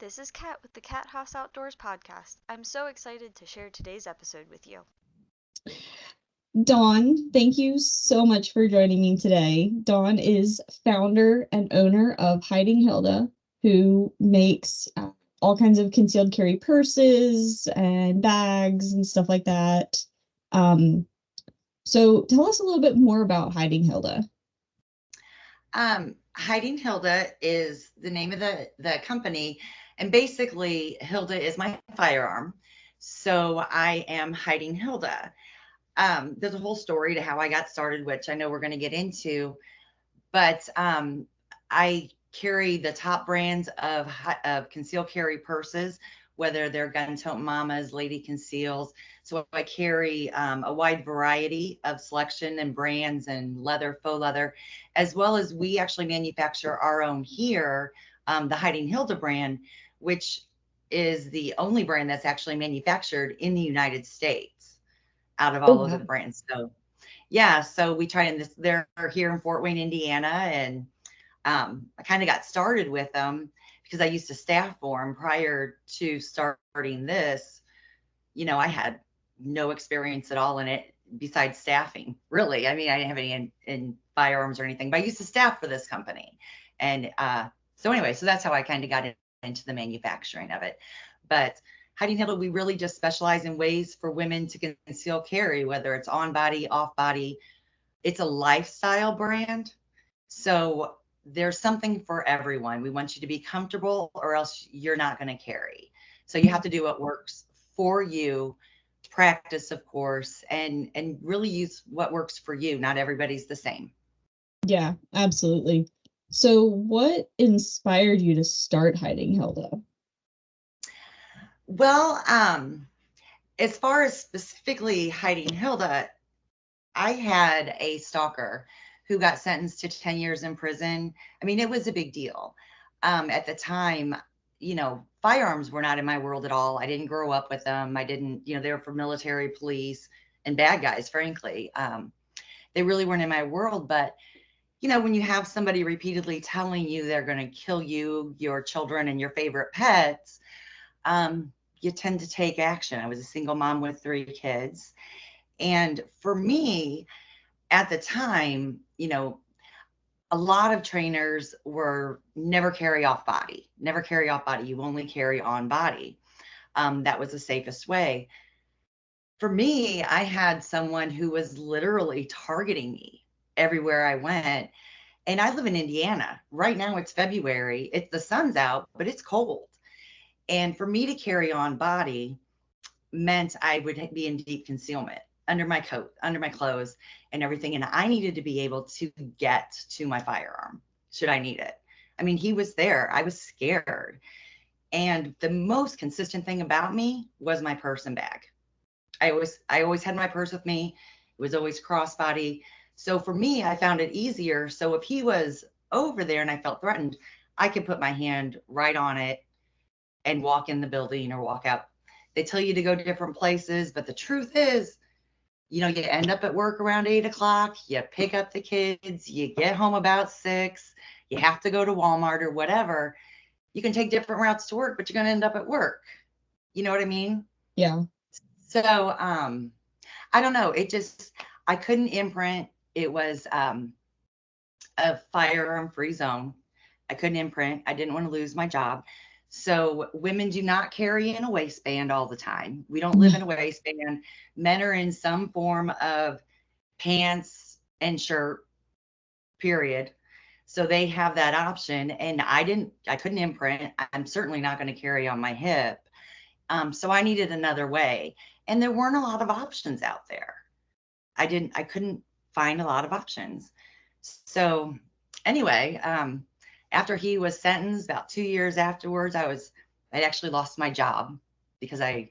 This is Kat with the Cat Haas Outdoors podcast. I'm so excited to share today's episode with you. Dawn, thank you so much for joining me today. Dawn is founder and owner of Hiding Hilda, who makes all kinds of concealed carry purses and bags and stuff like that. Um, so tell us a little bit more about Hiding Hilda. Hiding Hilda is the name of the company, and basically Hilda is my firearm. So I am Hiding Hilda. There's a whole story to how I got started, which I know we're going to get into, but I carry the top brands of concealed carry purses, whether they're gun tote mamas, lady conceals. So I carry a wide variety of selection and brands and leather, faux leather, as well as we actually manufacture our own here, the Hiding Hilda brand, which is the only brand that's actually manufactured in the United States out of Oh, all of the wow. brands. So yeah, so we try and this. They're here in Fort Wayne, Indiana, and I kind of got started with them because I used to staff for them prior to starting this. I had no experience at all in it besides staffing, really. I mean, I didn't have any in firearms or anything, but I used to staff for this company. And so, anyway, so that's how I kind of got into the manufacturing of it. But Hiding Hilda, we really just specialize in ways for women to conceal carry, whether it's on body, off body. It's a lifestyle brand. So there's something for everyone. We want you to be comfortable or else you're not going to carry. So you have to do what works for you, practice of course, and really use what works for you. Not everybody's the same. Yeah, absolutely. So what inspired you to start Hiding Hilda? Well, as far as specifically Hiding Hilda, I had a stalker who got sentenced to 10 years in prison. I mean, it was a big deal. At the time, firearms were not in my world at all. I didn't grow up with them. I didn't, they were for military, police, and bad guys, frankly. They really weren't in my world. But, when you have somebody repeatedly telling you they're going to kill you, your children, and your favorite pets, you tend to take action. I was a single mom with 3 kids. And for me, at the time, a lot of trainers were never carry off body, never carry off body. You only carry on body. That was the safest way. For me, I had someone who was literally targeting me everywhere I went. And I live in Indiana. Right now it's February. The sun's out, but it's cold. And for me to carry on body meant I would be in deep concealment under my coat, under my clothes, and everything. And I needed to be able to get to my firearm should I need it. I mean, he was there. I was scared. And the most consistent thing about me was my purse and bag. I always had my purse with me. It was always crossbody. So for me, I found it easier. So if he was over there and I felt threatened, I could put my hand right on it and walk in the building or walk out. They tell you to go different places, but the truth is, you end up at work around 8 o'clock, you pick up the kids, you get home about 6, you have to go to Walmart or whatever. You can take different routes to work, but you're going to end up at work. You know what I mean? Yeah. So, I don't know. I couldn't imprint. It was a firearm free zone. I couldn't imprint. I didn't want to lose my job. So women do not carry in a waistband all the time. We don't live in a waistband. Men are in some form of pants and shirt, period. So they have that option. And I couldn't imprint. I'm certainly not going to carry on my hip. So I needed another way. And there weren't a lot of options out there. I couldn't find a lot of options. So anyway, after he was sentenced, about 2 years afterwards, I'd actually lost my job because I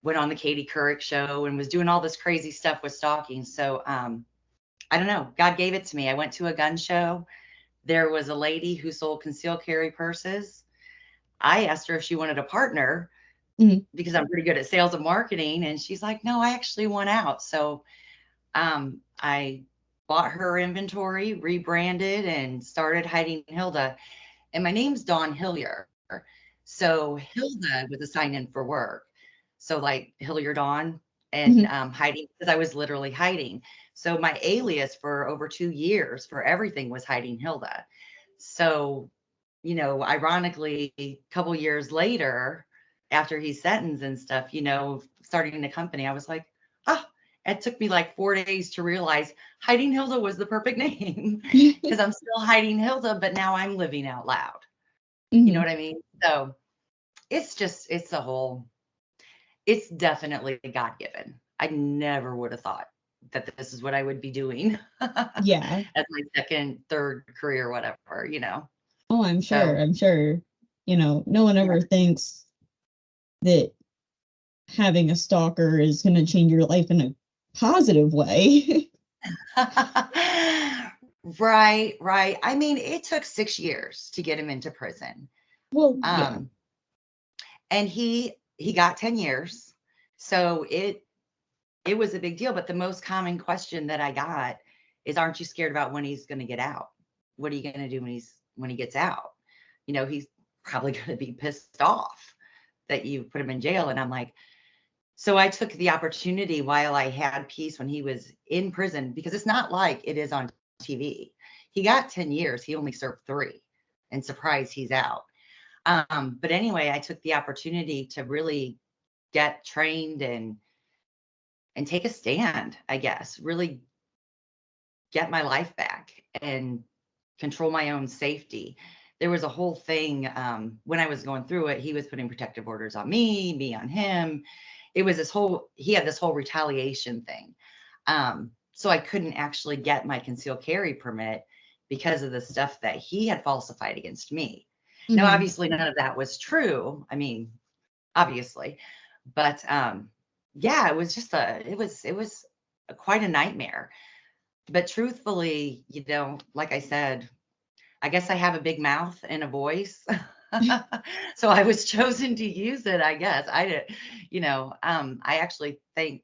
went on the Katie Couric show and was doing all this crazy stuff with stalking. So I don't know. God gave it to me. I went to a gun show. There was a lady who sold concealed carry purses. I asked her if she wanted a partner Mhm. because I'm pretty good at sales and marketing. And she's like, no, I actually want out. So I bought her inventory, rebranded, and started Hiding Hilda. And my name's Dawn Hillyer. So Hilda was assigned in for work. So like Hillier Dawn and Mhm. hiding because I was literally hiding. So my alias for over 2 years for everything was Hiding Hilda. So, ironically, a couple years later, after he's sentenced and stuff, starting the company, I was like, oh, it took me like 4 days to realize Hiding Hilda was the perfect name because I'm still Hiding Hilda, but now I'm living out loud. You know Mhm. what I mean? So it's definitely God given. I never would have thought that this is what I would be doing Yeah. as my second, third career, whatever. Oh, I'm sure. So, I'm sure. No one yeah. ever thinks that having a stalker is going to change your life in a positive way. Right, right. I mean, it took 6 years to get him into prison. Well, yeah. Um, and he got 10 years. So it was a big deal, but the most common question that I got is, aren't you scared about when he's going to get out? What are you going to do when he gets out? He's probably going to be pissed off that you put him in jail. And I'm like, so I took the opportunity while I had peace when he was in prison, because it's not like it is on TV. He got 10 years, he only served 3, and surprise, he's out. But anyway, I took the opportunity to really get trained and take a stand, I guess, really get my life back and control my own safety. There was a whole thing when I was going through it. He was putting protective orders on me on him. It was he had this whole retaliation thing. So I couldn't actually get my concealed carry permit because of the stuff that he had falsified against me. Now, Hmm. obviously, none of that was true. I mean, obviously, but yeah, it was quite a nightmare. But truthfully, like I said, I guess I have a big mouth and a voice. So I was chosen to use it, I guess. I did, I actually thank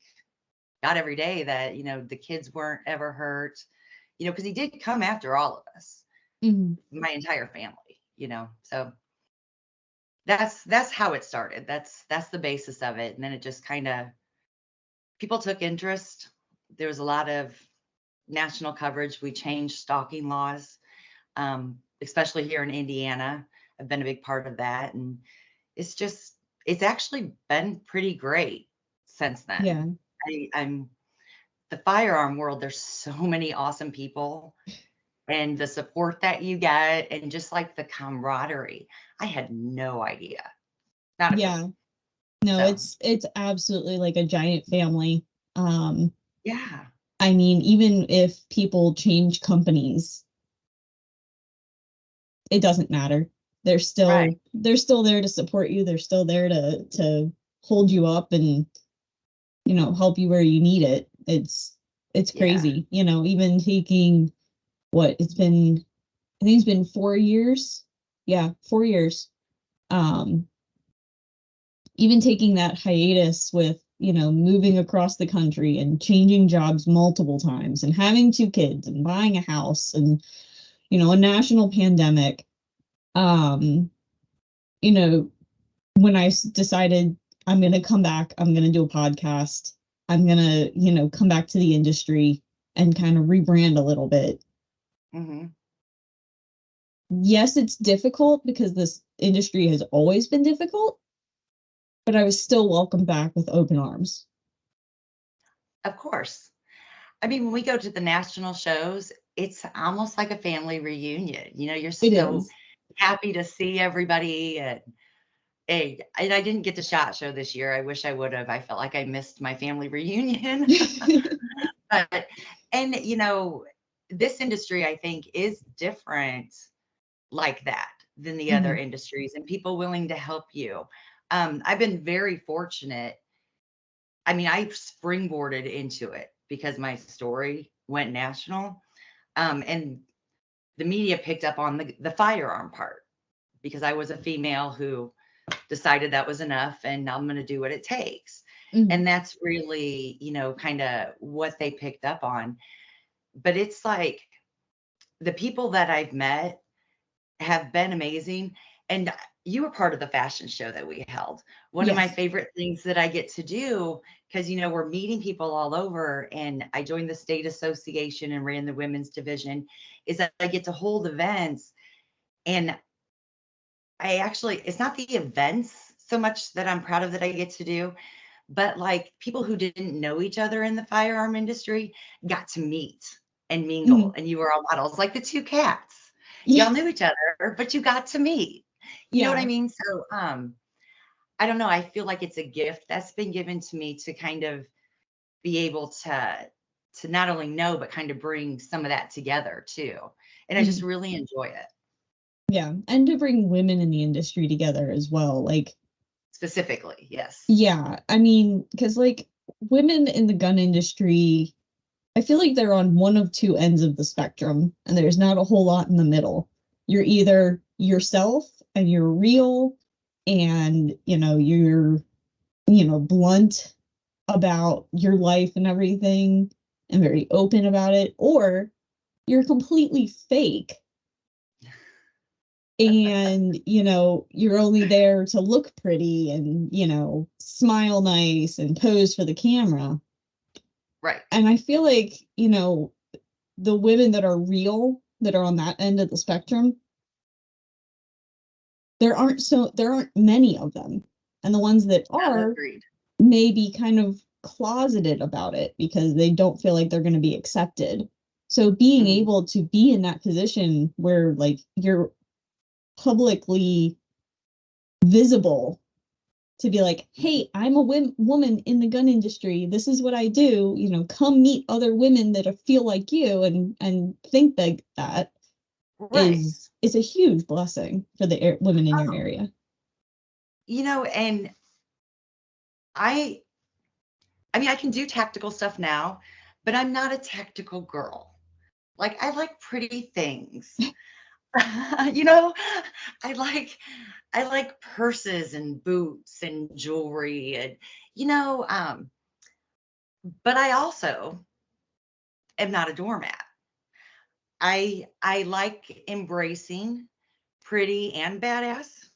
God every day that, the kids weren't ever hurt, because he did come after all of us, Hmm. my entire family. So that's how it started. That's the basis of it. And then it just kind of people took interest. There was a lot of national coverage. We changed stalking laws, especially here in Indiana. I've been a big part of that. And it's just, it's actually been pretty great since then. Yeah. I'm the firearm world, there's so many awesome people and the support that you get and just like the camaraderie. I had no idea. Not a clue. Yeah. No, So, it's absolutely like a giant family. Um, yeah, I mean, even if people change companies, it doesn't matter. They're right. still they're still there to support you. They're still there to hold you up and help you where you need it. It's Yeah. crazy. Even taking what it's been I think it's been 4 years. Yeah, 4 years. Um, Even taking that hiatus with, moving across the country and changing jobs multiple times and having 2 kids and buying a house and, a national pandemic. Um, you know, when I decided I'm going to come back, I'm going to do a podcast, I'm going to, come back to the industry and kind of rebrand a little bit. Hmm. Yes, it's difficult because this industry has always been difficult, but I was still welcomed back with open arms. Of course. I mean, when we go to the national shows, it's almost like a family reunion. You're It so is. happy to see everybody. And I didn't get the SHOT Show this year. I wish I would have. I felt like I missed my family reunion. But and this industry, I think, is different like that than the other Mhm. industries and people willing to help you. I've been very fortunate. I mean, I springboarded into it because my story went national. And the media picked up on the firearm part because I was a female who decided that was enough and I'm going to do what it takes. Mhm. And that's really, kind of what they picked up on. But it's like the people that I've met have been amazing. And you were part of the fashion show that we held. One of my Yes. favorite things that I get to do, because we're meeting people all over, and I joined the state association and ran the women's division, is that I get to hold events. And it's not the events so much that I'm proud of that I get to do, but like people who didn't know each other in the firearm industry got to meet and mingle, Mhm. and you were all models, like the two cats. Y'all Yeah. knew each other, but you got to meet. You know what I Yeah. mean? So, I don't know. I feel like it's a gift that's been given to me to kind of be able to not only know, but kind of bring some of that together too. And I just Mhm. really enjoy it. Yeah. And to bring women in the industry together as well. Like, Specifically, yes. yeah, I mean, because like women in the gun industry, I feel like they're on one of two ends of the spectrum, and there's not a whole lot in the middle. You're either yourself and you're real, and you're blunt about your life and everything and very open about it, or you're completely fake and you're only there to look pretty and smile nice and pose for the camera. Right. And I feel like the women that are real, that are on that end of the spectrum, there aren't many of them, and the ones that are Agreed. may be kind of closeted about it because they don't feel like they're going to be accepted. So being Mhm. able to be in that position where like you're publicly visible, to be like, hey, I'm a woman in the gun industry. This is what I do. Come meet other women that feel like you and think like that Right. is a huge blessing for the women in your area. And I I mean, I can do tactical stuff now, but I'm not a tactical girl. Like I like pretty things. you know, I like I like purses and boots and jewelry and you know, um, but I also am not a doormat. I like embracing pretty and badass,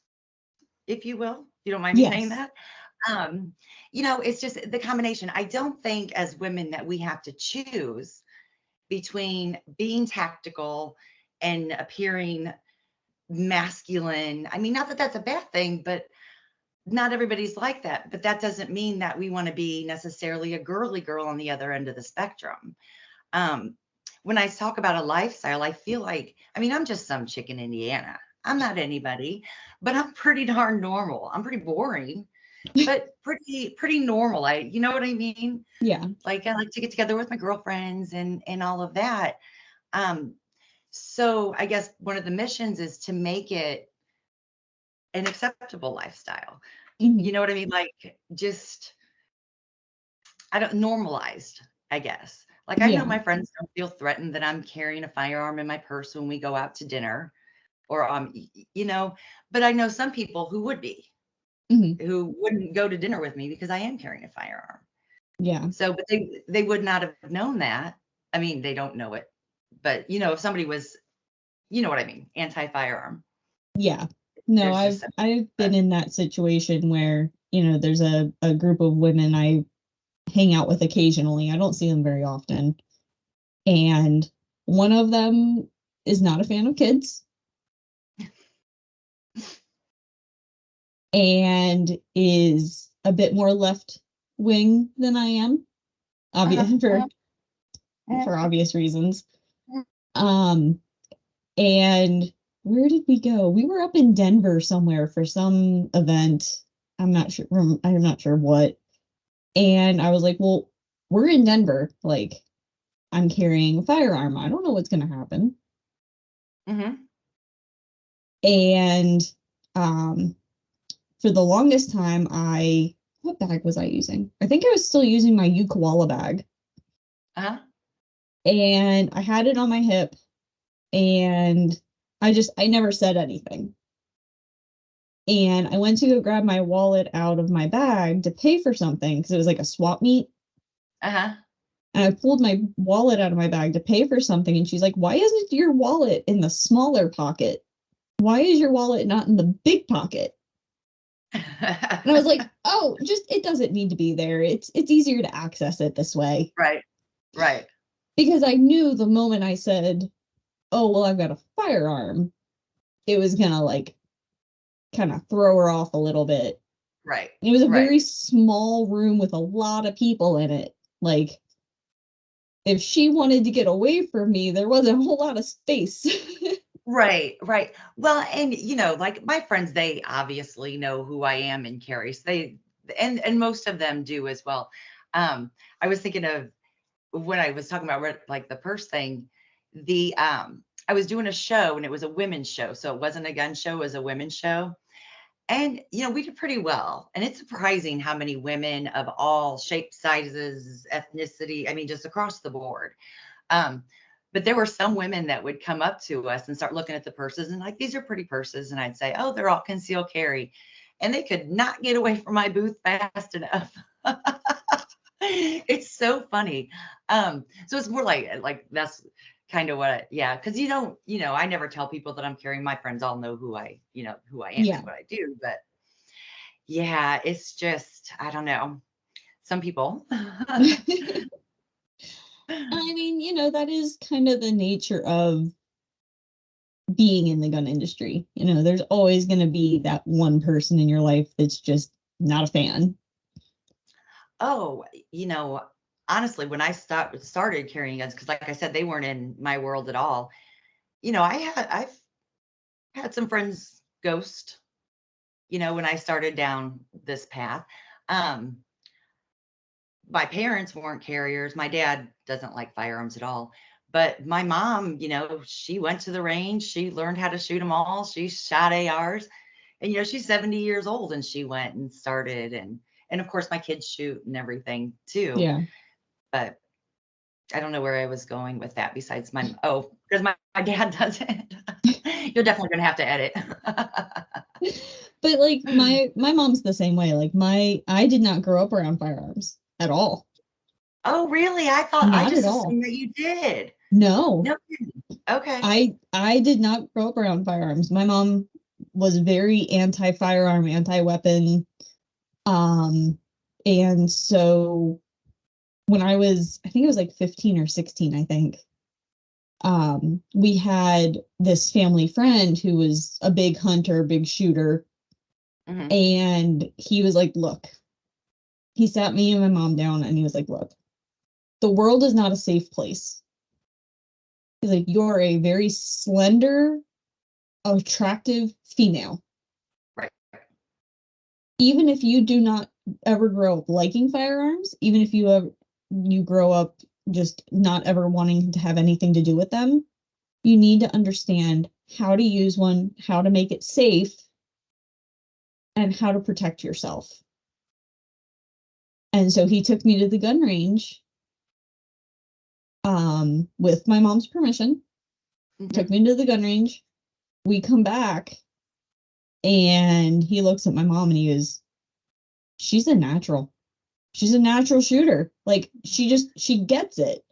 if you will. You don't mind me saying Yes. that? Um, it's just the combination. I don't think as women that we have to choose between being tactical and appearing masculine. I mean, not that that's a bad thing, but not everybody's like that. But that doesn't mean that we want to be necessarily a girly girl on the other end of the spectrum. Um, when I talk about a lifestyle, I feel like, I mean, I'm just some chick in Indiana. I'm not anybody, but I'm pretty darn normal. I'm pretty boring, but pretty normal. You know what I mean? Yeah. Like I like to get together with my girlfriends and all of that. Um, so I guess one of the missions is to make it an acceptable lifestyle. Mhm. You know what I mean? Like just I don't normalized, I guess. Like I know Yeah. my friends don't feel threatened that I'm carrying a firearm in my purse when we go out to dinner or but I know some people who would be, Mhm. who wouldn't go to dinner with me because I am carrying a firearm. Yeah. So but they would not have known that. I mean, they don't know it. But if somebody was, you know what I mean, anti-firearm. Yeah. No, There's I've just some I've but been in that situation where, there's a group of women I hang out with occasionally. I don't see them very often. And one of them is not a fan of kids and is a bit more left wing than I am, obvious uh-huh. for obvious reasons. Um, and where did we go? We were up in Denver somewhere for some event. I'm not sure. I'm not sure what. And I was like, well, we're in Denver. Like, I'm carrying a firearm. I don't know what's going to happen. Mhm. And um, for the longest time, what bag was I using? I think I was still using my koala bag. Uh-huh. And I had it on my hip, and I never said anything. And I went to go grab my wallet out of my bag to pay for something because it was like a swap meet. Uh-huh. And I pulled my wallet out of my bag to pay for something. And she's like, why isn't your wallet in the smaller pocket? why is your wallet not in the big pocket? And I was like, oh, just it doesn't need to be there. It's easier to access it this way. Right. Right. Because I knew the moment I said, oh, well, I've got a firearm, it was gonna like kind of throw her off a little bit. Right. And it was a Right. very small room with a lot of people in it. Like, if she wanted to get away from me, there wasn't a whole lot of space. Right, right. Well, and like my friends, they obviously know who I am and carry. So and most of them do as well. I was thinking of when I was talking about like the purse thing, I was doing a show and it was a women's show. So it wasn't a gun show, it was a women's show. And we did pretty well. And it's surprising how many women of all shapes, sizes, ethnicity, I mean, just across the board. Um, but there were some women that would come up to us and start looking at the purses and like, these are pretty purses. And I'd say, oh, they're all concealed carry. And they could not get away from my booth fast enough. It's so funny. So it's more like that's kind of yeah, because I never tell people that I'm carrying. My friends all know who I am Yeah. and what I do. But yeah, it's just, I don't know. Some people. I mean, that is kind of the nature of being in the gun industry. There's always going to be that one person in your life that's just not a fan. Oh, honestly, when I started carrying guns, because like I said, they weren't in my world at all. I've had some friends ghost, when I started down this path. Um, my parents weren't carriers. My dad doesn't like firearms at all. But my mom, she went to the range. She learned how to shoot them all. She shot ARs. And she's 70 years old and she went and started and of course my kids shoot and everything too. Yeah. But I don't know where I was going with that besides because my dad doesn't. You're definitely gonna have to edit. But like my mom's the same way. Like I did not grow up around firearms at all. Oh, really? I Not at just all. assumed that you did. No. No kidding. Okay. I did not grow up around firearms. My mom was very anti-firearm, anti-weapon. Um and so when I think it was like 15 or 16, I think, we had this family friend who was a big hunter, big shooter, Mhm. and he was like, look, he sat me and my mom down and he was like, look, the world is not a safe place. He's like, you're a very slender, attractive female. Right. Even if you do not ever grow up liking firearms, even if you grow up just not ever wanting to have anything to do with them, you need to understand how to use one, how to make it safe, and how to protect yourself. And so he took me to the gun range, with my mom's permission, took Mhm. me to the gun range. We come back and he looks at my mom and he goes, she's a natural. She's a natural shooter. Like she gets it.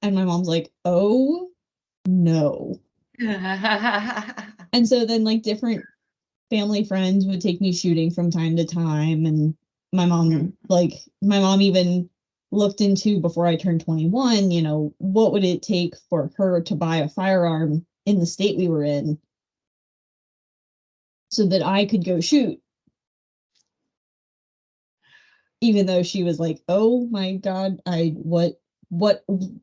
And my mom's like, oh no. And so then like different family friends would take me shooting from time to time. And Mhm. my mom even looked into, before I turned 21, what would it take for her to buy a firearm in the state we were in so that I could go shoot, even though she was like, oh my God, what, who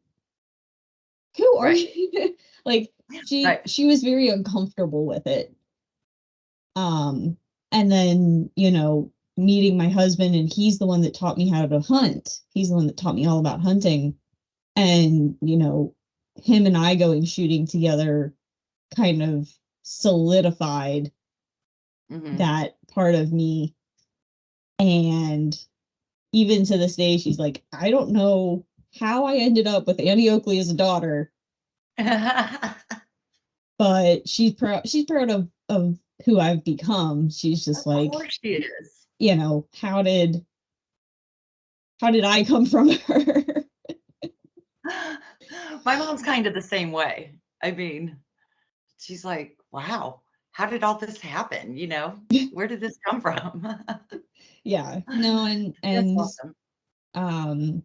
are Right. you? Like Right. she was very uncomfortable with it. Um, and then, meeting my husband, and he's the one that taught me how to hunt. He's the one that taught me all about hunting. And, him and I going shooting together kind of solidified Mhm. that part of me. And even to this day, she's like, I don't know how I ended up with Annie Oakley as a daughter, but she's proud of who I've become. She's just Of like, course she is. how did I come from her? My mom's kind of the same way. I mean, she's like, wow. how did all this happen? Where did this come from? Yeah. No, That's and awesome. um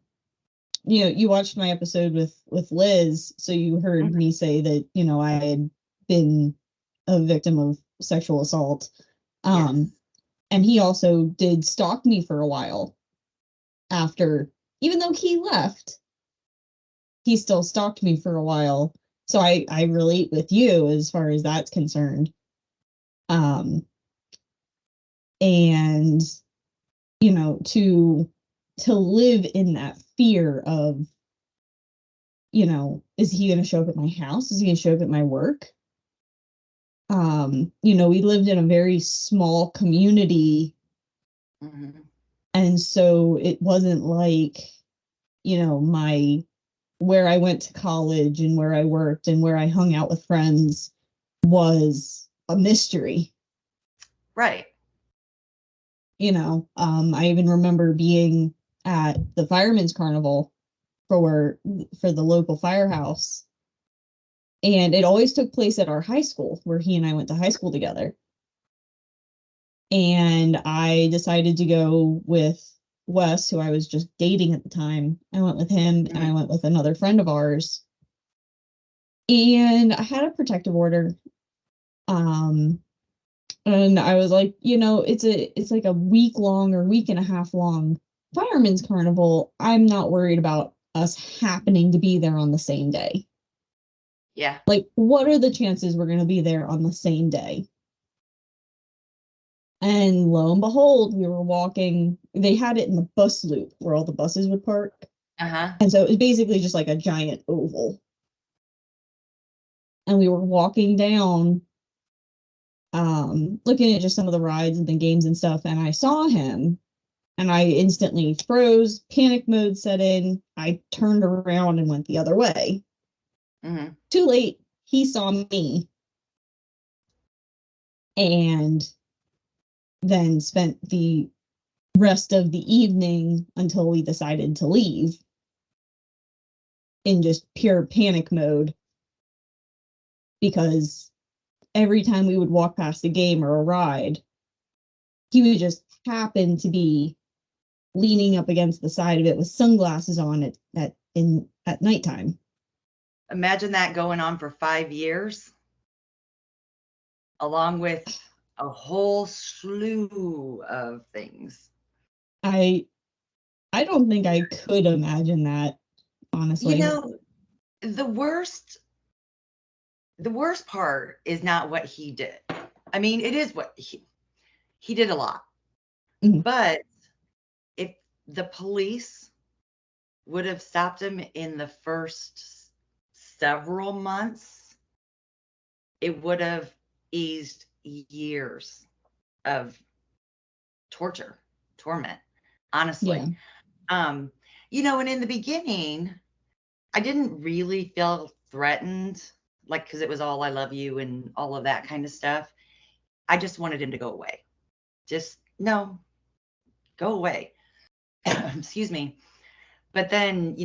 you watched my episode with Liz, so you heard Mhm. me say that, I had been a victim of sexual assault. Um, Yes. and he also did stalk me for a while after, even though he left, he still stalked me for a while. So I relate with you as far as that's concerned. Um, and to live in that fear of, is he going to show up at my house? Is he going to show up at my work? We lived in a very small community, Hmm. and so it wasn't like, my where I went to college and where I worked and where I hung out with friends was a mystery. Right. I even remember being at the firemen's carnival for the local firehouse, and it always took place at our high school where he and I went to high school together. And I decided to go with Wes, who I was just dating at the time. I went with him and I Mhm. went with another friend of ours. And I had a protective order. Um, and I was like, it's like a week long or week and a half long fireman's carnival. I'm not worried about us happening to be there on the same day. Yeah. Like, what are the chances we're going to be there on the same day? And lo and behold, we were walking. They had it in the bus loop where all the buses would park. Uh-huh. And so it was basically just like a giant oval. And we were walking down, looking at just some of the rides and the games and stuff. And I saw him and I instantly froze. Panic mode set in. I turned around and went the other way. Hmm. Too late. He saw me and then spent the rest of the evening until we decided to leave in just pure panic mode, because every time we would walk past a game or a ride, he would just happen to be leaning up against the side of it with sunglasses on at nighttime. Imagine that going on for 5 years, along with a whole slew of things. I I don't think I could imagine that, You honestly. know, the worst the worst part is not what he did. I mean, it is what he did a lot. Mhm. But if the police would have stopped him in the first several months, it would have eased years of torture, torment, Yeah. honestly. Um, and in the beginning, I didn't really feel threatened, like, because it was all I love you and all of that kind of stuff. I just wanted him to go away. Just, no, go away. Excuse me. But then,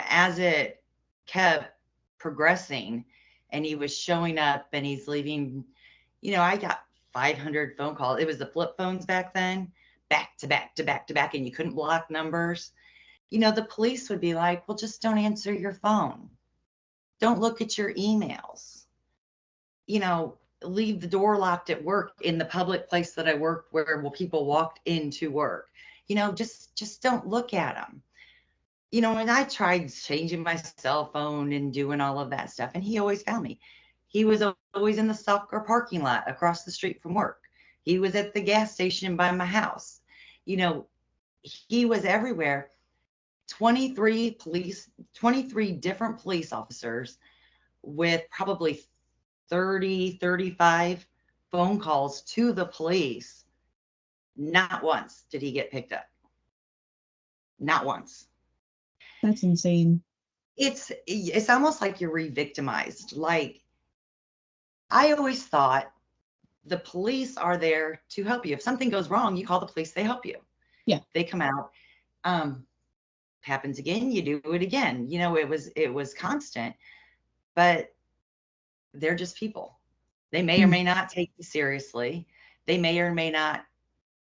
as it kept progressing and he was showing up and he's leaving, I got 500 phone calls. It was the flip phones back then, back to back to back to back, and you couldn't block numbers. The police would be like, well, just don't answer your phone. Don't look at your emails. Leave the door locked at work in the public place that I worked where people walked into work. Just don't look at them. And I tried changing my cell phone and doing all of that stuff, and he always found me. He was always in the Stalker parking lot across the street from work. He was at the gas station by my house. You know, he was everywhere. 23 different police officers with probably 30, 35 phone calls to the police. Not once did he get picked up. Not once. That's insane. It's almost like you're re-victimized. Like, I always thought the police are there to help you. If something goes wrong, you call the police, they help you. Yeah. They come out. Um, happens again, you do it again. It was constant, but they're just people. They may or may not take you seriously. They may or may not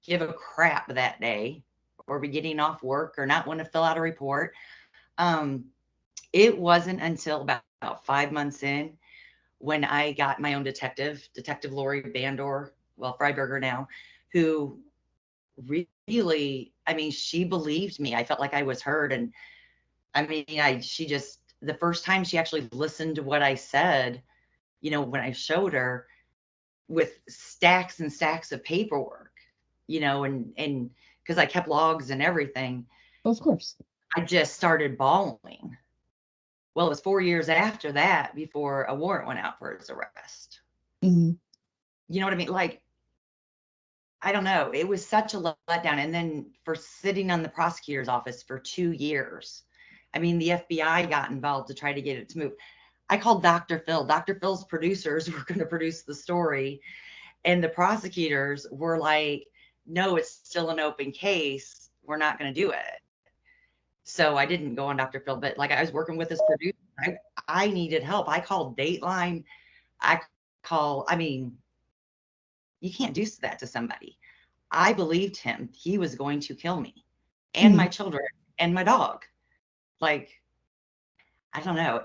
give a crap that day or be getting off work or not want to fill out a report. Um, it wasn't until about 5 months in when I got my own Detective Lori Bandor, well, Freiberger now, who really, I mean, she believed me. I felt like I was heard. And I mean, she just, the first time she actually listened to what I said, when I showed her with stacks and stacks of paperwork, and because I kept logs and everything, Of course. I just started bawling. Well, it was 4 years after that before a warrant went out for his arrest. Mm-hmm. You know what I mean? Like, I don't know. It was such a letdown. And then for sitting on the prosecutor's office for 2 years, I mean, the FBI got involved to try to get it to move. I called Dr. Phil. Dr. Phil's producers were going to produce the story. And the prosecutors were like, no, it's still an open case. We're not going to do it. So I didn't go on Dr. Phil, but like I was working with this producer. I needed help. I called Dateline. I mean, you can't do that to somebody. I believed him. He was going to kill me and my children and my dog. Like, I don't know.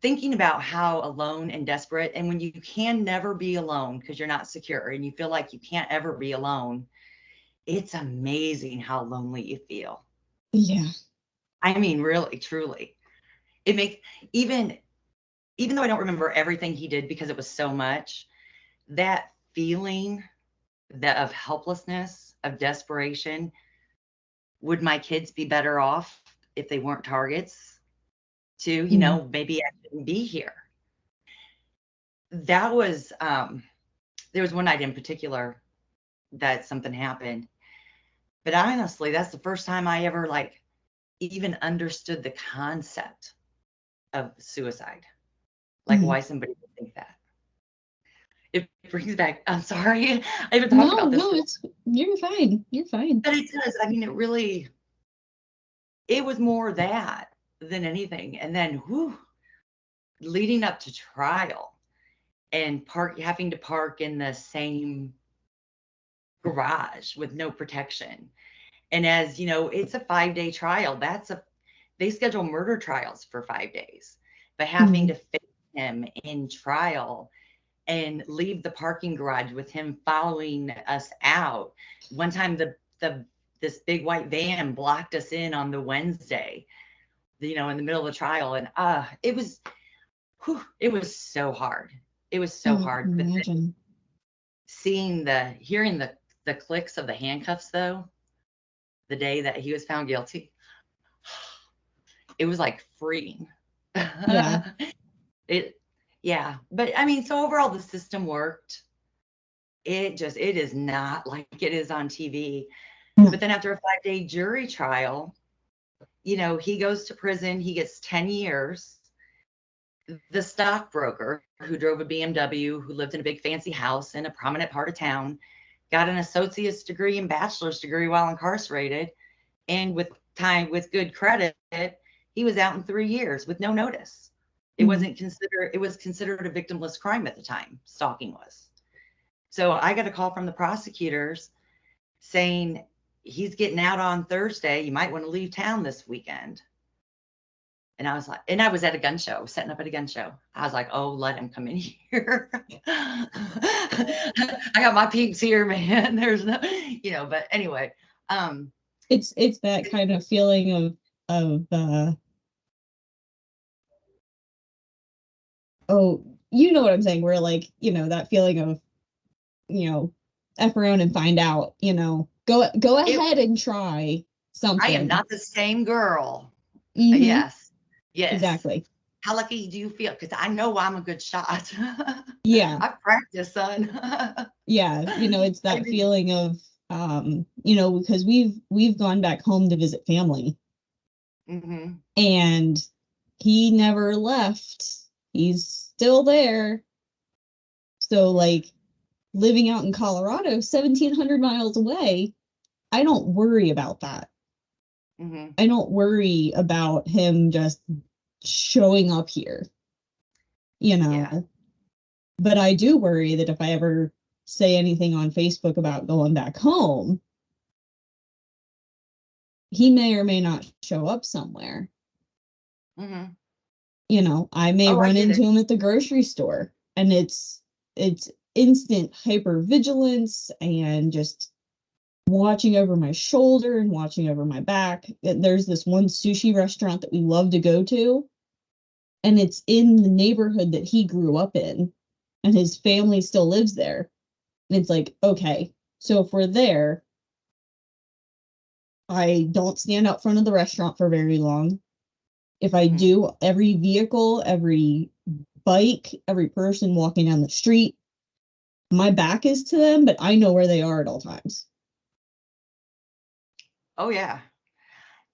Thinking about how alone and desperate, and when you can never be alone because you're not secure and you feel like you can't ever be alone, it's amazing how lonely you feel. Yeah. I mean, really, truly. It makes, even though I don't remember everything he did because it was so much, that feeling of helplessness, of desperation, would my kids be better off if they weren't targets too? Maybe I shouldn't be here. That was there was one night in particular that something happened. But honestly, that's the first time I ever like even understood the concept of suicide. Like why somebody would think that. It brings back, I'm sorry, I haven't talked No, about this no, for, you're fine. You're fine. but it does. I mean, it was more that than anything. And then leading up to trial and having to park in the same garage with no protection. And as you know, it's a 5-day trial. They schedule murder trials for 5 days, but having to face him in trial and leave the parking garage with him following us out. One time this big white van blocked us in on the Wednesday, in the middle of the trial. And it was so hard. It was so Oh, I hard. can But imagine. hearing the clicks of the handcuffs though, the day that he was found guilty, it was like freeing. Yeah. It yeah. But I mean, so overall the system worked. It is not like it is on TV. No. But then after a 5-day jury trial, he goes to prison, he gets 10 years. The stockbroker who drove a BMW, who lived in a big fancy house in a prominent part of town, got an associate's degree and bachelor's degree while incarcerated. And with good credit, he was out in 3 years with no notice. It was considered a victimless crime at the time, stalking was. So I got a call from the prosecutors saying he's getting out on Thursday. You might want to leave town this weekend. And I was like, and I was at a gun show, setting up at a gun show. I was like, oh, let him come in here. I got my peeps here, man. There's no, but anyway. It's that kind of feeling of oh, you know what I'm saying, where like, that feeling of, F around and find out, go ahead and try I am something. not the same girl. Mm-hmm. Yes. Yes. Exactly. How lucky do you feel? Because I know I'm a good shot. Yeah. I've practiced, son. Yeah. It's that feeling of, because we've gone back home to visit family, and he never left. He's still there. So like living out in Colorado, 1,700 miles away, I don't worry about that. I don't worry about him just showing up here, Yeah. But I do worry that if I ever say anything on Facebook about going back home, he may or may not show up somewhere. Mm-hmm. You know, I may Oh, I run get into it. him at the grocery store, and it's instant hypervigilance and just watching over my shoulder and watching over my back. There's this one sushi restaurant that we love to go to, and it's in the neighborhood that he grew up in, and his family still lives there. And it's like, okay, so if we're there, I don't stand out front of the restaurant for very long. If I Mm-hmm. do, every vehicle, every bike, every person walking down the street, my back is to them, but I know where they are at all times. Oh, yeah.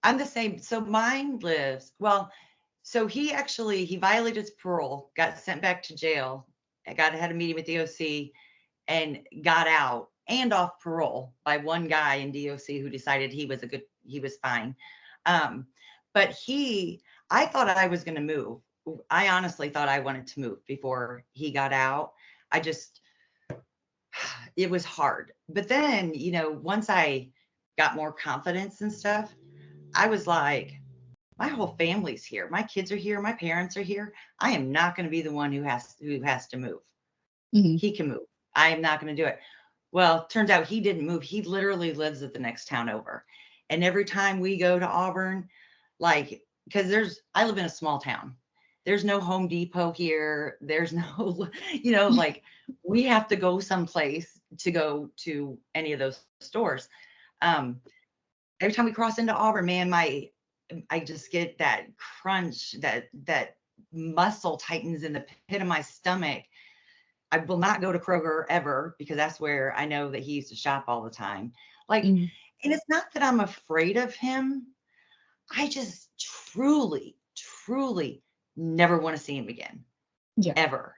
I'm the same. So mine lives, well, so he violated his parole, got sent back to jail. I had a meeting with DOC and got out and off parole by one guy in DOC who decided he was fine. Um, but I thought I was going to move. I honestly thought I wanted to move before he got out. I just, it was hard. But then, once I got more confidence and stuff, I was like, my whole family's here. My kids are here. My parents are here. I am not going to be the one who has to move. Mm-hmm. He can move. I am not going to do it. Well, turns out he didn't move. He literally lives at the next town over. And every time we go to Auburn, like, because I live in a small town. There's no Home Depot here. There's no, like we have to go someplace to go to any of those stores. Um, every time we cross into Auburn, man, I just get that crunch, that muscle tightens in the pit of my stomach. I will not go to Kroger ever because that's where I know that he used to shop all the time. Like, Mm-hmm. and it's not that I'm afraid of him. I just truly, truly never want to see him again. Yeah. Ever.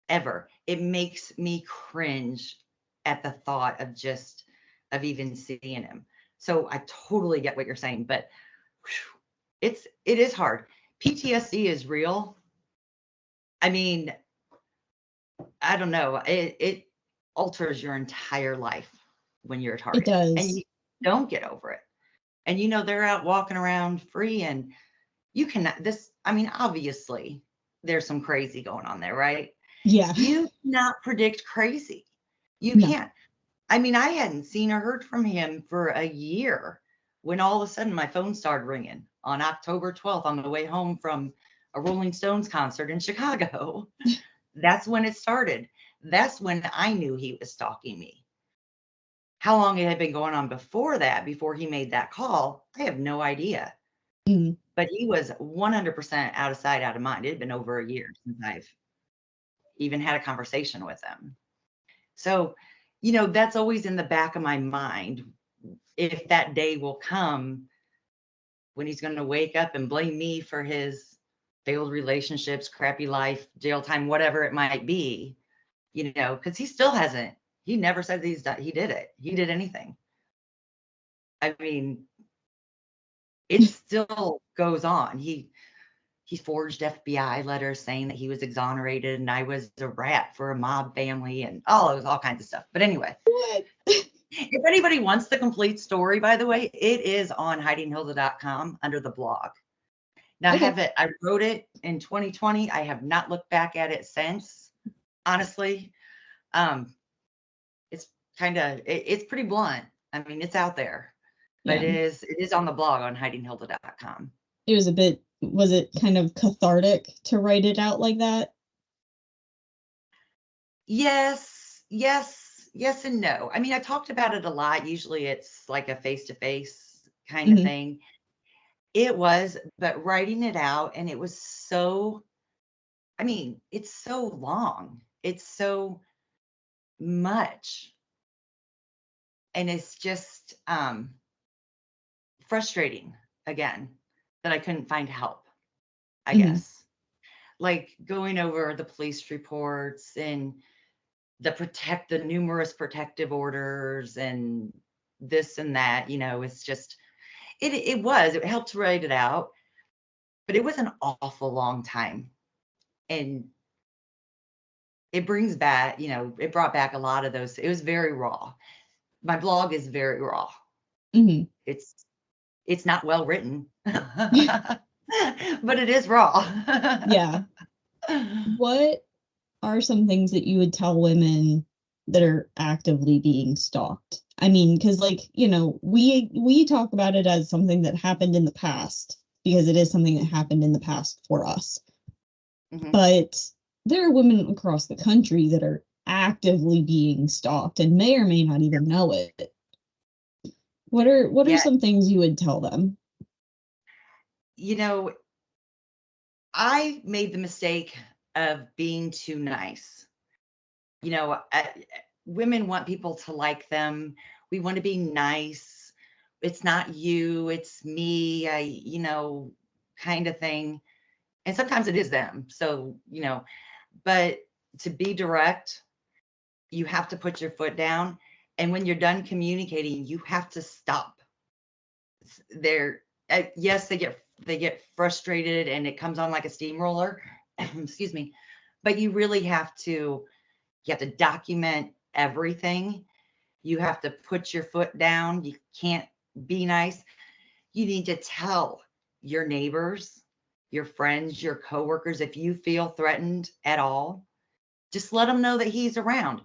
Ever. It makes me cringe at the thought of even seeing him. So I totally get what you're saying, but whew, it is hard. PTSD is real. I mean, I don't know. It alters your entire life when you're a It target and does. you don't get over it. And they're out walking around free and you cannot this I mean, obviously there's some crazy going on there, right? Yeah. You cannot predict crazy. You No. can't. I mean, I hadn't seen or heard from him for a year when all of a sudden my phone started ringing on October 12th on the way home from a Rolling Stones concert in Chicago. That's when it started. That's when I knew he was stalking me. How long it had been going on before that, before he made that call, I have no idea. Mm. But he was 100% out of sight, out of mind. It had been over a year since I've even had a conversation with him. So, that's always in the back of my mind. If that day will come when he's going to wake up and blame me for his failed relationships, crappy life, jail time, whatever it might be, because he never said that he did it. He did anything. I mean, it still goes on. He forged FBI letters saying that he was exonerated and I was a rat for a mob family and it was all kinds of stuff. But anyway, What? if anybody wants the complete story, by the way, it is on hidinghilda.com under the blog. Now Okay. I wrote it in 2020. I have not looked back at it since, honestly. Um, it's it's pretty blunt. I mean, it's out there, but Yeah. it is on the blog on hidinghilda.com. Was it kind of cathartic to write it out like that? Yes, yes, yes, and no. I mean, I talked about it a lot. Usually it's like a face to face kind of Hmm. thing. It was, but writing it out, and it was so, I mean, it's so long. It's so much. And it's just frustrating again that I couldn't find help, I Hmm. guess. Like going over the police reports and the numerous protective orders and this and that, it's just it helped to write it out, but it was an awful long time. And it brings back, it brought back a lot of those. It was very raw. My blog is very raw. Hmm. It's not well written, but it is raw. Yeah. What are some things that you would tell women that are actively being stalked? I mean, because like, we talk about it as something that happened in the past because it is something that happened in the past for us. Mhm. But there are women across the country that are actively being stalked and may or may not even know it. What are Yeah, some things you would tell them? you know, I made the mistake of being too nice. Women want people to like them. We want to be nice. It's not you, it's me, kind of thing. And sometimes it is them. So, but to be direct, you have to put your foot down. And when you're done communicating, you have to stop. They're yes, they get frustrated and it comes on like a steamroller. Excuse me. But you have to document everything. You have to put your foot down. You can't be nice. You need to tell your neighbors, your friends, your coworkers if you feel threatened at all. Just let them know that he's around.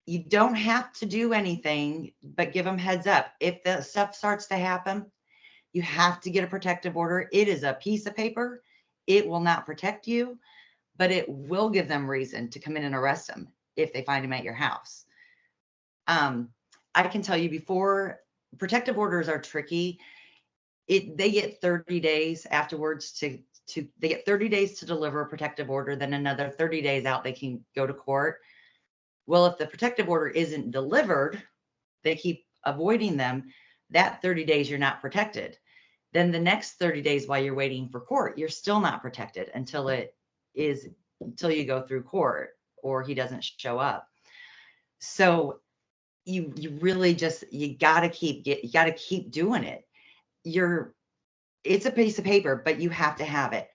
You don't have to do anything, but give them heads up. If the stuff starts to happen, you have to get a protective order. It is a piece of paper. It will not protect you, but it will give them reason to come in and arrest him if they find him at your house. Um, I can tell you before protective orders are tricky. They get 30 days afterwards to they get 30 days to deliver a protective order, then another 30 days out they can go to court. Well, if the protective order isn't delivered, they keep avoiding them. That 30 days you're not protected. Then the next 30 days while you're waiting for court, you're still not protected until you go through court or he doesn't show up. So you really just you got to keep doing it. You're It's a piece of paper, but you have to have it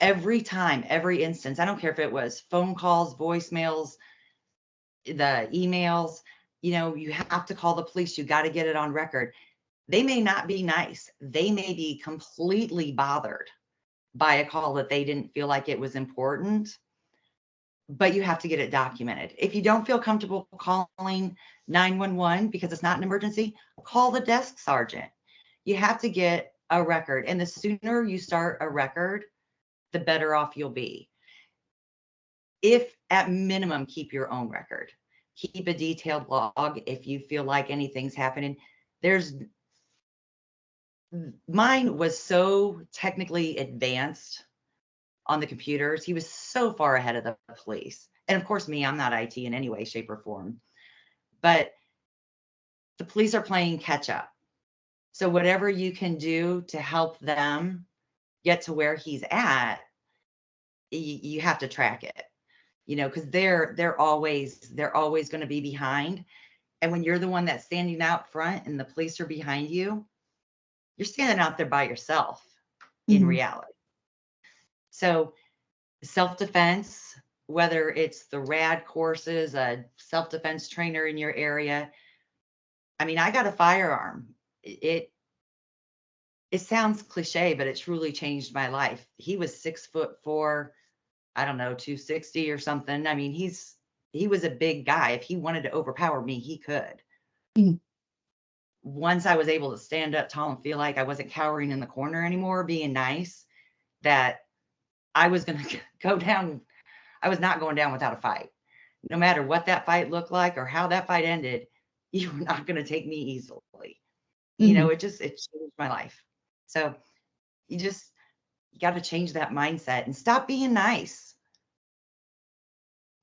every time, every instance. I don't care if it was phone calls, voicemails, the emails. You have to call the police. You got to get it on record. They may not be nice. They may be completely bothered by a call that they didn't feel like it was important, but you have to get it documented. If you don't feel comfortable calling 911 because it's not an emergency, call the desk sergeant. You have to get a record. And the sooner you start a record, the better off you'll be. If at minimum, keep your own record, keep a detailed log. If you feel like anything's happening, there's mine was so technically advanced on the computers. He was so far ahead of the police. And of course, me, I'm not IT in any way, shape, or form, but the police are playing catch up. So whatever you can do to help them get to where he's at, you have to track it, because they're always going to be behind. And when you're the one that's standing out front and the police are behind you, you're standing out there by yourself in Hmm. reality. So self-defense, whether it's the RAD courses, a self-defense trainer in your area. I mean, I got a firearm. It sounds cliche, but it truly changed my life. He was 6'4", I don't know, 260 or something. I mean, he was a big guy. If he wanted to overpower me, he could. Hmm. Once I was able to stand up tall and feel like I wasn't cowering in the corner anymore, being nice, that I was going to go down. I was not going down without a fight. No matter what that fight looked like or how that fight ended, you were not going to take me easily. Hmm. It changed my life. So you got to change that mindset and stop being nice.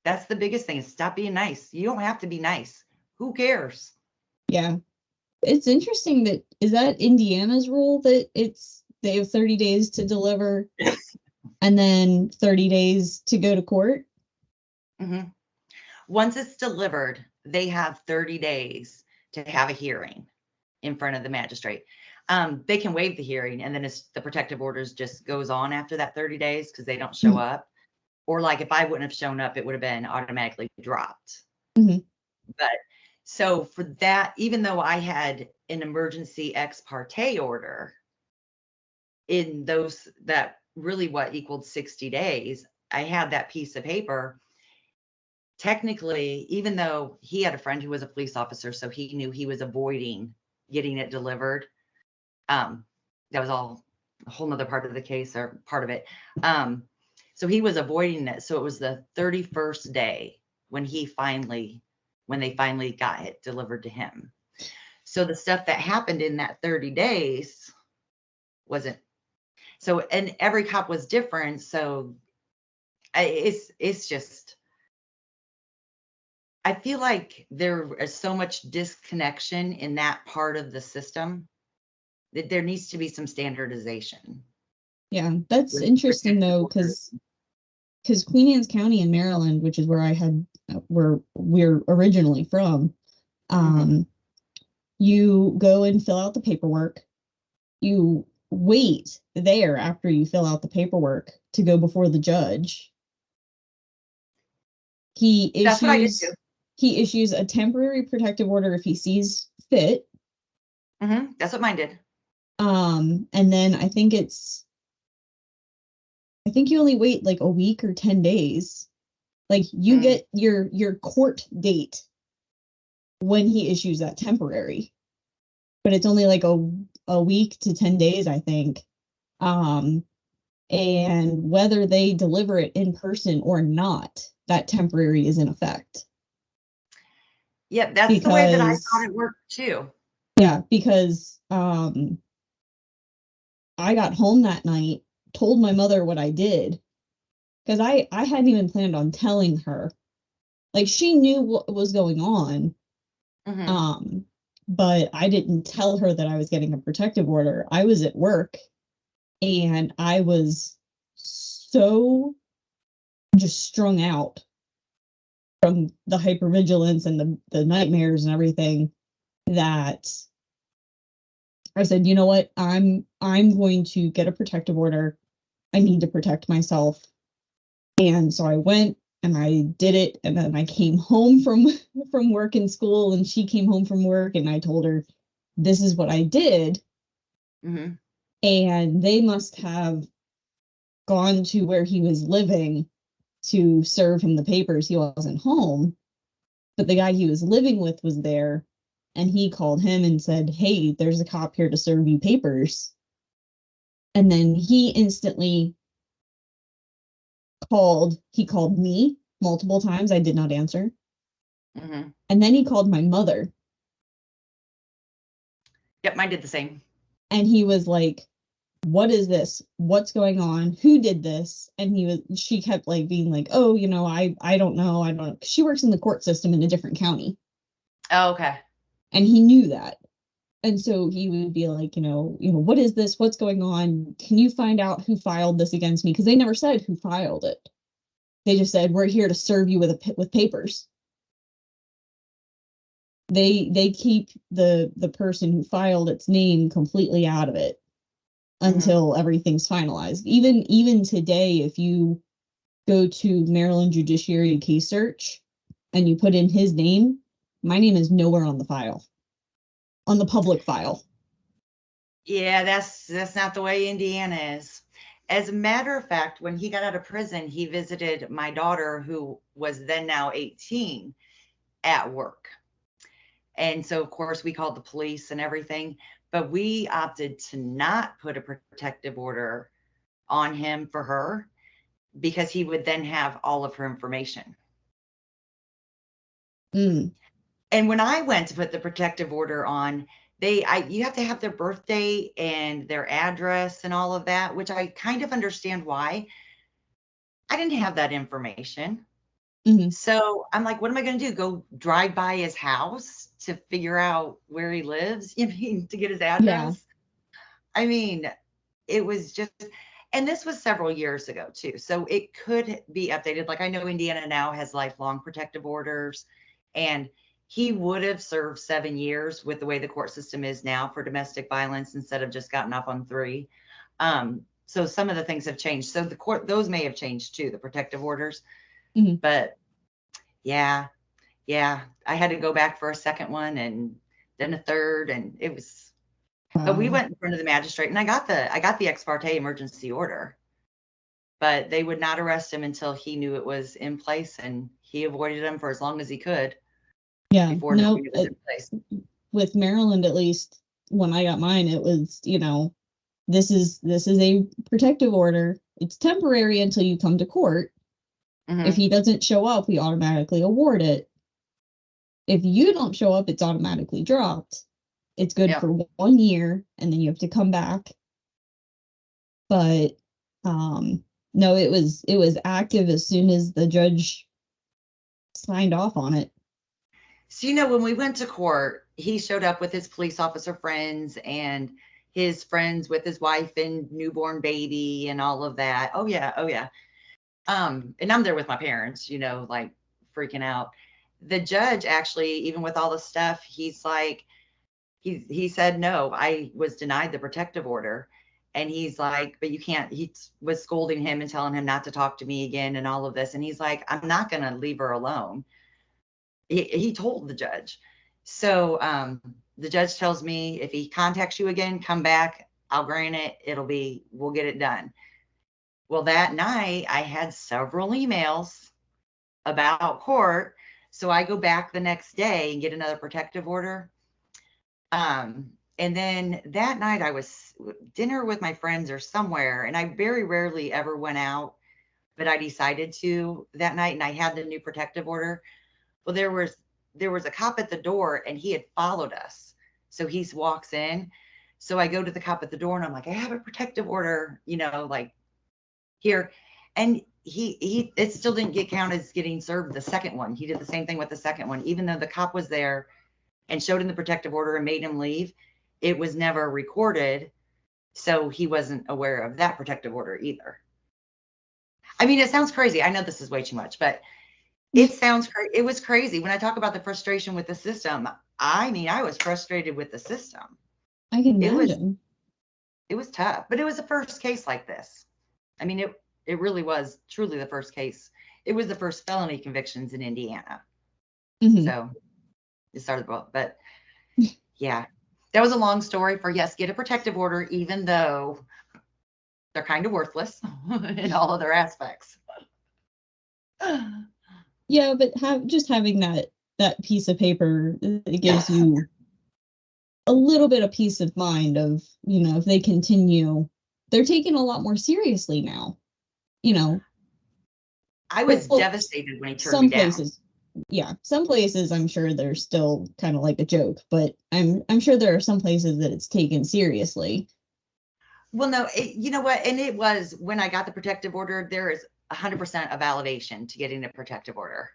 That's the biggest thing is stop being nice. You don't have to be nice. Who cares? Yeah. It's interesting that is that Indiana's rule that they have 30 days to deliver and then 30 days to go to court. Mhm. Once it's delivered, they have 30 days to have a hearing in front of the magistrate. They can waive the hearing, and then the protective orders just goes on after that 30 days because they don't show Mhm. up. or like if I wouldn't have shown up, it would have been automatically dropped. Mhm. But so for that, even though I had an emergency ex parte order in those that really what equaled 60 days, I had that piece of paper. Technically, even though he had a friend who was a police officer, so he knew he was avoiding getting it delivered. That was all a whole nother part of the case or part of it. So he was avoiding it. So it was the 31st day when when they finally got it delivered to him. So the stuff that happened in that 30 days wasn't so, and every cop was different. So it's just, I feel like there is so much disconnection in that part of the system that there needs to be some standardization Yeah, that's with interesting protective though, orders. because Queen Anne's County in Maryland, which is where where we're originally from, Mhm. um, you go and fill out the paperwork. You wait there after you fill out the paperwork to go before the judge. He That's what I did too. issues he issues a temporary protective order if he sees fit. That's what mine did. And then I think you only wait like a week or 10 days. Like you Mm. get your court date when he issues that temporary, but it's only like a week to 10 days, I think. Um, and whether they deliver it in person or not, that temporary is in effect. Yep, that's the way that I thought Because it worked too. yeah, because I got home that night, told my mother what I did, because I hadn't even planned on telling her. Like she knew what was going on, Hmm. um, but I didn't tell her that I was getting a protective order. I was at work and I was so just strung out from the hypervigilance and the nightmares and everything that I said, you know what, I'm going to get a protective order. I need to protect myself. And so I went and I did it. And then I came home from work and school, and she came home from work, and I told her, this is what I did. Hmm. And they must have gone to where he was living to serve him the papers. He wasn't home, but the guy he was living with was there. And he called him and said, hey, there's a cop here to serve you papers. And then he called me multiple times. I did not answer. Hmm. And then he called my mother Yep, mine did the same. and he was like, what is this? What's going on? Who did this? And she kept like being like, oh, I don't know. I don't know. She works in the court system in a different county. Oh, okay. And he knew that. And so he would be like, what is this? What's going on? Can you find out who filed this against me? Because they never said who filed it. They just said, we're here to serve you with papers. They keep the person who filed its name completely out of it Hmm. until everything's finalized. Even today, if you go to Maryland Judiciary Case Search and you put in his name, my name is nowhere on the file, on the public file. Yeah, that's not the way Indiana is. As a matter of fact, when he got out of prison, he visited my daughter, who was then now 18, at work. And so, of course, we called the police and everything, but we opted to not put a protective order on him for her because he would then have all of her information. Mm, And when I went to put the protective order on, you have to have their birthday and their address and all of that, which I kind of understand why. I didn't have that information. mm-hmm. So I'm like, what am I going to do? Go drive by his house to figure out where he lives? You mean to get his Yeah. address? I mean, it was just, and this was several years ago too. So it could be updated. Like I know Indiana now has lifelong protective orders, and he would have served 7 years with the way the court system is now for domestic violence instead of just gotten off on 3. So some of the things have changed. So the court, those may have changed too, the protective orders. Mhm. But yeah, I had to go back for a second one and then a third, and it was. But we Wow. went in front of the magistrate, and I got the ex parte emergency order, but they would not arrest him until he knew it was in place, and he avoided him for as long as he could Yeah. before knowing No, it was in place. with Maryland, at least when I got mine, it was, this is a protective order. It's temporary until you come to court. If Mm-hmm. he doesn't show up, we automatically award it. If you don't show up, it's automatically dropped. It's good Yep. for 1 year, and then you have to come back. But no, it was active as soon as the judge signed off on it. So, when we went to court, he showed up with his police officer friends and his friends with his wife and newborn baby and all of that. Oh yeah, oh yeah. And I'm there with my parents, like freaking out. The judge actually, even with all the stuff, he's like, he said, no, I was denied the protective order. And he's like, but you can't, he was scolding him and telling him not to talk to me again and all of this. And he's like, I'm not going to leave her alone. He told the judge. So the judge tells me if he contacts you again, come back. I'll grant it. We'll get it done. Well, that night I had several emails about court. So I go back the next day and get another protective order. And then that night I was dinner with my friends or somewhere, and I very rarely ever went out, but I decided to that night, and I had the new protective order. Well, there was a cop at the door, and he had followed us. So he walks in. So I go to the cop at the door, and I'm like, I have a protective order, like here. And he it still didn't get counted as getting served the second one. He did the same thing with the second one, even though the cop was there and showed him the protective order and made him leave. It was never recorded, so he wasn't aware of that protective order either. I mean, it sounds crazy. I know this is way too much, but it was crazy. When I talk about the frustration with the system, I mean, I was frustrated with the system. I can It was imagine. it was tough, but it was the first case like this. I mean, it really was truly the first case. It was the first felony convictions in Indiana. Hmm. So it started the book. But yeah, that was a long story for yes, get a protective order, even though they're kind of worthless in all other aspects. Yeah, but having that piece of paper, it gives you a little bit of peace of mind of, if they continue, they're taken a lot more seriously now. You know, I was well, devastated when he turned me some down. places, yeah, some places I'm sure they're still kind of like a joke, but I'm sure there are some places that it's taken seriously. Well, no, you know what? And it was when I got the protective order, there is 100% a validation to getting a protective order.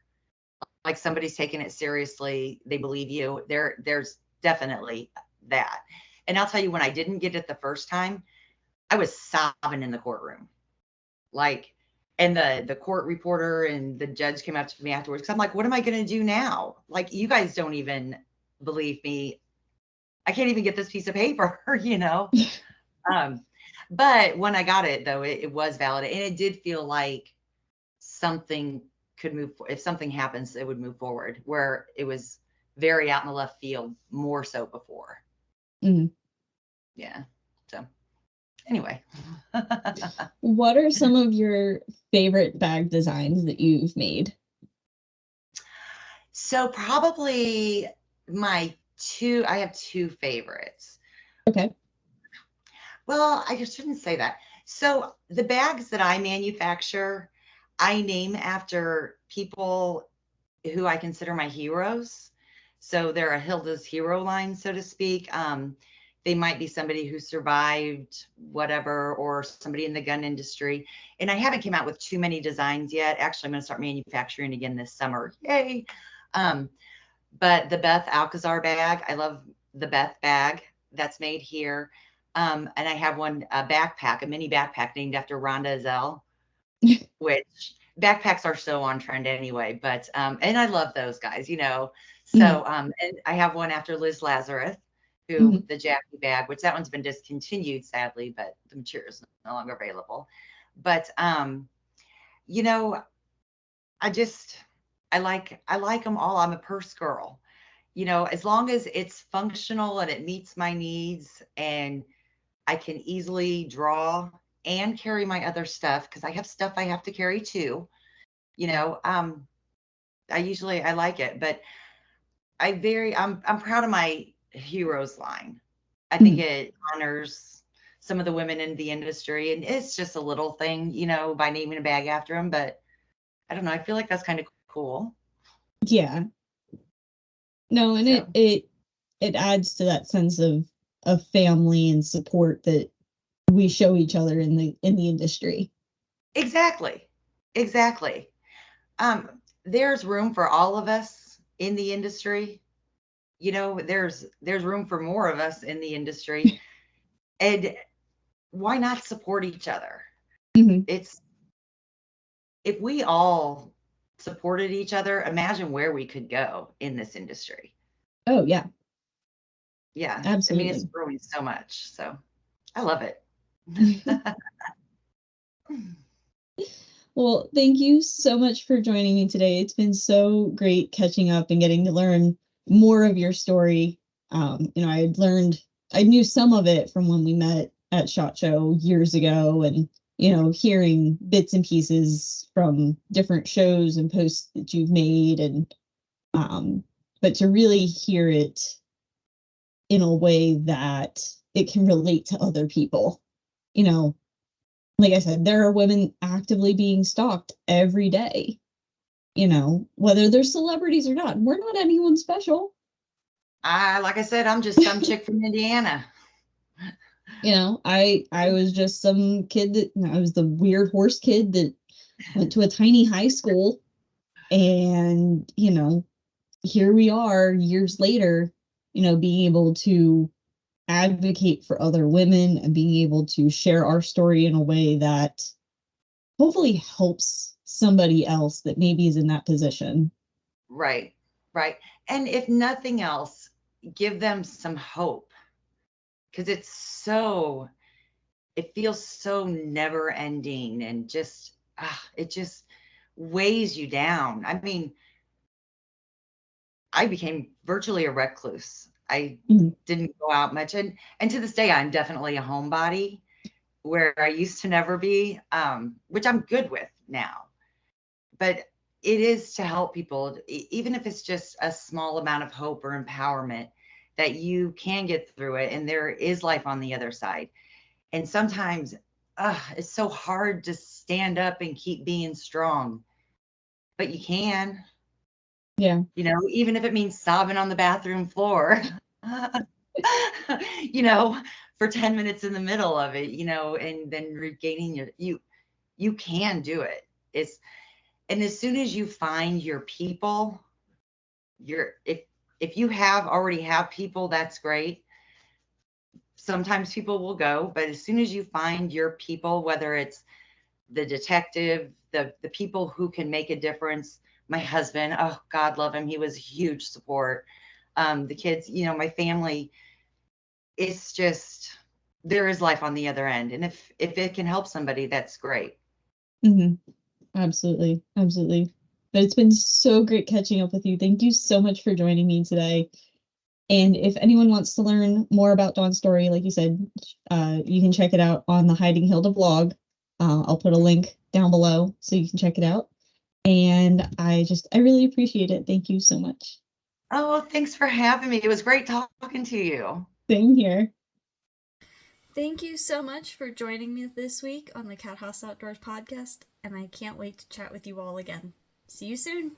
Like somebody's taking it seriously, they believe you. There's definitely that. And I'll tell you, when I didn't get it the first time, I was sobbing in the courtroom. Like, and the court reporter and the judge came up to me afterwards because I'm like, what am I going to do now? Like, you guys don't even believe me. I can't even get this piece of paper, Um, but when I got it, though, it was valid, and it did feel like something could move. If something happens, it would move forward. Where it was very out in the left field, more so before. Mhm. Yeah. So anyway, What are some of your favorite bag designs that you've made? so probably my two. I have two favorites. Okay. Well, I just shouldn't say that. So the bags that I manufacture, I name after people who I consider my heroes. So they're a Hilda's hero line, so to speak. They might be somebody who survived whatever, or somebody in the gun industry. And I haven't came out with too many designs yet. Actually, I'm going to start manufacturing again this summer. Yay! Um, but the Beth Alcazar bag, I love the Beth bag that's made here. And I have a backpack, a mini backpack named after Rhonda Zell, which backpacks are so on trend anyway. And I love those guys. Mhm. So, and I have one after Liz Lazarus, Mhm. the Jackie bag, which that one's been discontinued sadly, but the material is no longer available. But you know, I just I like them all. I'm a purse girl. You know, as long as it's functional and it meets my needs and I can easily draw and carry my other stuff because I have stuff I have to carry too. You know, I like it, but I'm proud of my heroes line. I think Mhm. it honors some of the women in the industry, and it's just a little thing, you know, by naming a bag after them. But I don't know. I feel like that's kind of cool. Yeah. No, and So it adds to that sense of family and support that we show each other in the industry. exactly, exactly. There's room for all of us in the industry. You know, there's room for more of us in the industry, and why not support each other? Mhm. It's if we all supported each other, imagine where we could go in this industry. Oh yeah, Yeah, I mean, it's absolutely. growing so much, so I love it. Well, thank you so much for joining me today. It's been so great catching up and getting to learn more of your story. I knew some of it from when we met at SHOT Show years ago, and hearing bits and pieces from different shows and posts that you've made, and but to really hear it in a way that it can relate to other people, you know, like I said, there are women actively being stalked every day, whether they're celebrities or not. We're not anyone special. I like I said, I'm just some chick from Indiana. I was just some kid I was the weird horse kid that went to a tiny high school, and here we are years later, being able to advocate for other women and being able to share our story in a way that hopefully helps somebody else that maybe is in that position. Right, right. And if nothing else, give them some hope because it feels so never ending and just, it just weighs you down. I mean, I became virtually a recluse. I Mhm. didn't go out much, and to this day, I'm definitely a homebody where I used to never be, which I'm good with now. But it is to help people, even if it's just a small amount of hope or empowerment that you can get through it, and there is life on the other side. And sometimes, it's so hard to stand up and keep being strong, but you can. Yeah. Even if it means sobbing on the bathroom floor, you know, for 10 minutes in the middle of it, and then regaining you can do it. And as soon as you find your people, if you already have people, that's great. Sometimes people will go, but as soon as you find your people, whether it's the detective, the people who can make a difference. My husband, oh God love him, he was a huge support. The kids, my family, it's just there is life on the other end. And if it can help somebody, that's great. Hmm. Absolutely. Absolutely. But it's been so great catching up with you. Thank you so much for joining me today. And if anyone wants to learn more about Dawn's story, like you said, you can check it out on the Hiding Hilda blog. I'll put a link down below so you can check it out. And I really appreciate it. Thank you so much. Oh, thanks for having me. It was great talking to you. Same here. Thank you so much for joining me this week on the Haas Outdoors podcast, and I can't wait to chat with you all again. See you soon.